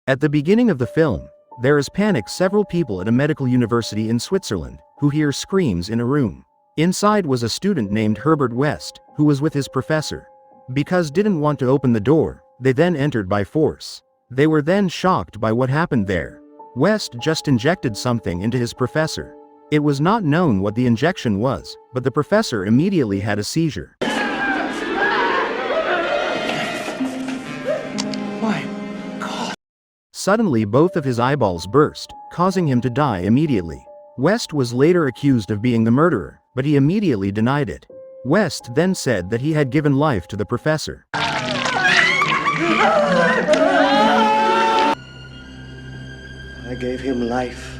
At the beginning of the film, there is panic several people at a medical university in Switzerland, who hear screams in a room. Inside was a student named Herbert West, who was with his professor. Because didn't want to open the door, they then entered by force. They were then shocked by what happened there. West just injected something into his professor. It was not known what the injection was, but the professor immediately had a seizure. My God. Suddenly both of his eyeballs burst, causing him to die immediately. West was later accused of being the murderer, but he immediately denied it. West then said that he had given life to the professor. I gave him life.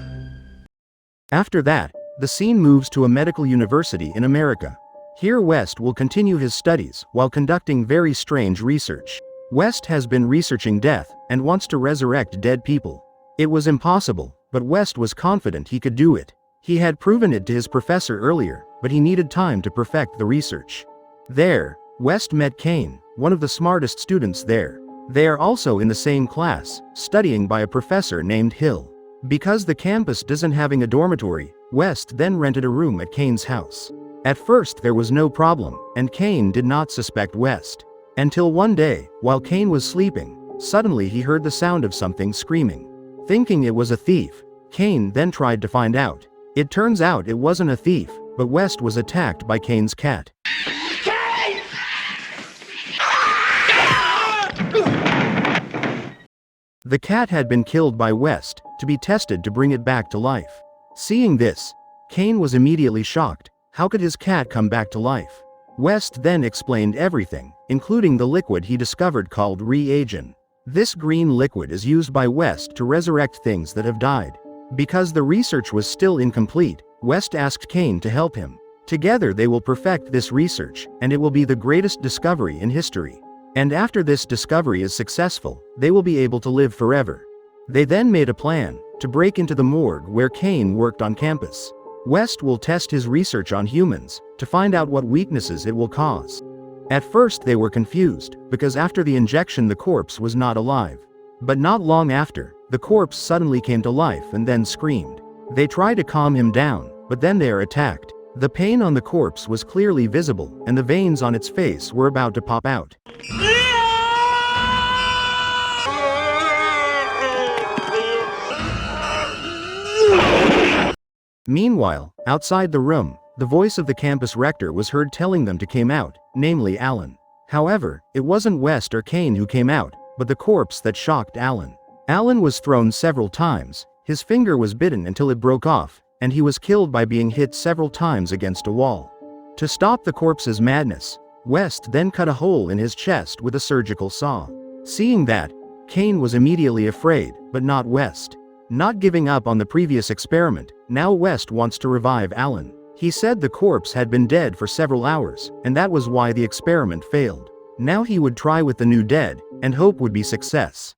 After that, the scene moves to a medical university in America. Here West will continue his studies while conducting very strange research. West has been researching death and wants to resurrect dead people. It was impossible, but West was confident he could do it. He had proven it to his professor earlier, but he needed time to perfect the research. There, West met Kane, one of the smartest students there. They are also in the same class, studying by a professor named Hill. Because the campus doesn't having a dormitory, West then rented a room at Kane's house. At first there was no problem, and Kane did not suspect West. Until one day, while Kane was sleeping, suddenly he heard the sound of something screaming. Thinking it was a thief, Kane then tried to find out. It turns out it wasn't a thief, but West was attacked by Kane's cat. The cat had been killed by West, to be tested to bring it back to life. Seeing this, Kane was immediately shocked. How could his cat come back to life? West then explained everything, including the liquid he discovered called reagent. This green liquid is used by West to resurrect things that have died. Because the research was still incomplete, West asked Kane to help him. Together they will perfect this research, and it will be the greatest discovery in history. And after this discovery is successful, they will be able to live forever. They then made a plan to break into the morgue where Kane worked on campus. West will test his research on humans to find out what weaknesses it will cause. At first they were confused, because after the injection the corpse was not alive. But not long after, the corpse suddenly came to life and then screamed. They try to calm him down, but then they are attacked. The pain on the corpse was clearly visible, and the veins on its face were about to pop out. Meanwhile, outside the room, the voice of the campus rector was heard telling them to come out, namely Alan. However, it wasn't West or Kane who came out, but the corpse that shocked Alan. Alan was thrown several times, his finger was bitten until it broke off, and he was killed by being hit several times against a wall. To stop the corpse's madness, West then cut a hole in his chest with a surgical saw. Seeing that, Kane was immediately afraid, but not West. Not giving up on the previous experiment, now West wants to revive Alan. He said the corpse had been dead for several hours, and that was why the experiment failed. Now he would try with the new dead, and hope would be success.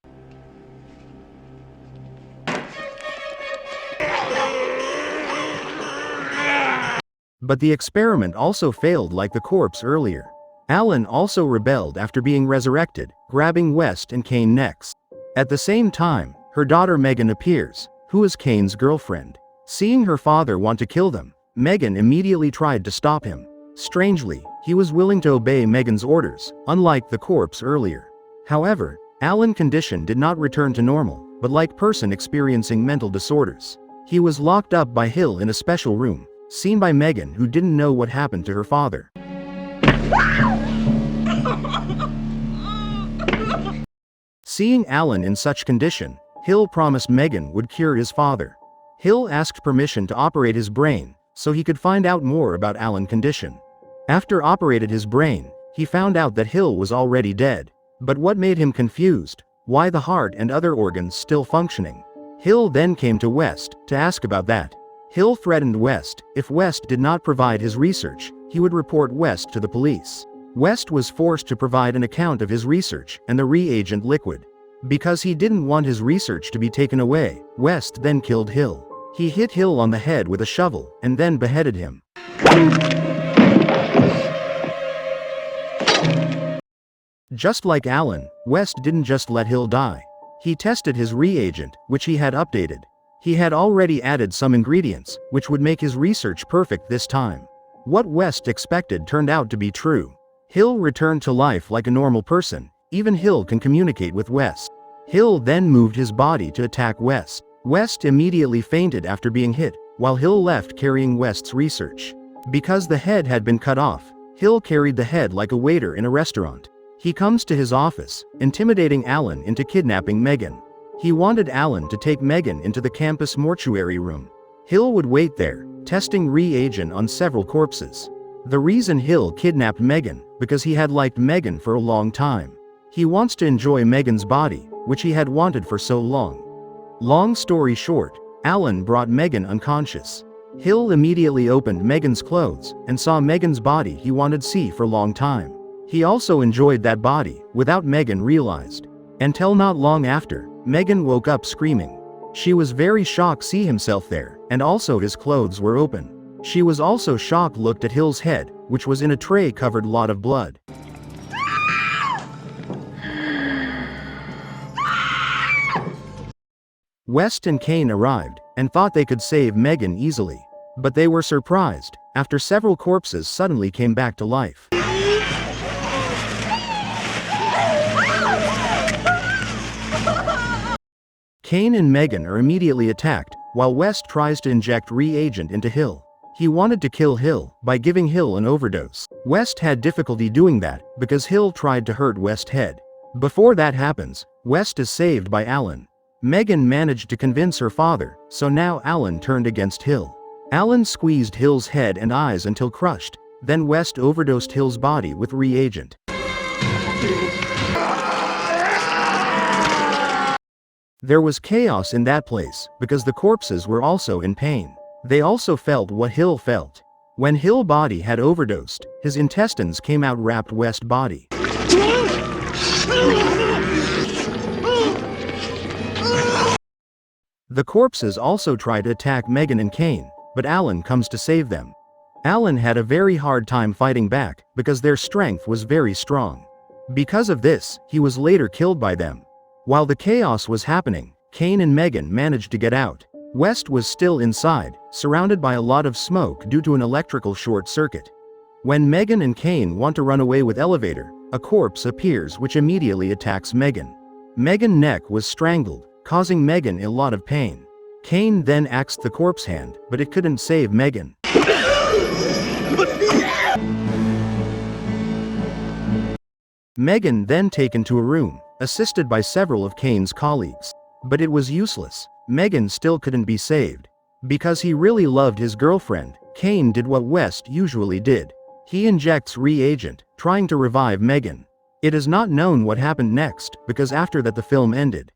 But the experiment also failed like the corpse earlier. Alan also rebelled after being resurrected, grabbing West and Kane next. At the same time, her daughter Megan appears, who is Kane's girlfriend. Seeing her father want to kill them, Megan immediately tried to stop him. Strangely, he was willing to obey Megan's orders, unlike the corpse earlier. However, Alan's condition did not return to normal, but like person experiencing mental disorders. He was locked up by Hill in a special room, seen by Megan who didn't know what happened to her father. Seeing Alan in such condition, Hill promised Megan would cure his father. Hill asked permission to operate his brain, so he could find out more about Alan's condition. After operated his brain, he found out that Hill was already dead. But what made him confused, why the heart and other organs still functioning? Hill then came to West to ask about that. Hill threatened West, if West did not provide his research, he would report West to the police. West was forced to provide an account of his research and the reagent liquid. Because he didn't want his research to be taken away, West then killed Hill. He hit Hill on the head with a shovel, and then beheaded him. Just like Alan, West didn't just let Hill die. He tested his reagent, which he had updated. He had already added some ingredients, which would make his research perfect this time. What West expected turned out to be true. Hill returned to life like a normal person. Even Hill can communicate with West. Hill then moved his body to attack West. West immediately fainted after being hit, while Hill left carrying West's research. Because the head had been cut off, Hill carried the head like a waiter in a restaurant. He comes to his office, intimidating Alan into kidnapping Megan. He wanted Alan to take Megan into the campus mortuary room. Hill would wait there, testing reagent on several corpses. The reason Hill kidnapped Megan, because he had liked Megan for a long time. He wants to enjoy Megan's body, which he had wanted for so long. Long story short, Alan brought Megan unconscious. Hill immediately opened Megan's clothes and saw Megan's body he wanted to see for a long time. He also enjoyed that body, without Megan realized. Until not long after, Megan woke up screaming. She was very shocked to see himself there, and also his clothes were open. She was also shocked looked at Hill's head, which was in a tray covered lot of blood. West and Kane arrived, and thought they could save Megan easily. But they were surprised, after several corpses suddenly came back to life. Kane and Megan are immediately attacked, while West tries to inject reagent into Hill. He wanted to kill Hill by giving Hill an overdose. West had difficulty doing that, because Hill tried to hurt West's head. Before that happens, West is saved by Alan. Megan managed to convince her father, so now Alan turned against Hill. Alan squeezed Hill's head and eyes until crushed, then West overdosed Hill's body with reagent. There was chaos in that place, because the corpses were also in pain. They also felt what Hill felt. When Hill's body had overdosed, his intestines came out wrapped West's body. The corpses also try to attack Megan and Kane, but Alan comes to save them. Alan had a very hard time fighting back, because their strength was very strong. Because of this, he was later killed by them. While the chaos was happening, Kane and Megan managed to get out. West was still inside, surrounded by a lot of smoke due to an electrical short circuit. When Megan and Kane want to run away with elevator, a corpse appears which immediately attacks Megan. Megan's neck was strangled, causing Megan a lot of pain. Kane then axed the corpse hand, but it couldn't save Megan. Megan then taken to a room, assisted by several of Kane's colleagues. But it was useless. Megan still couldn't be saved. Because he really loved his girlfriend, Kane did what West usually did. He injects reagent, trying to revive Megan. It is not known what happened next, because after that the film ended.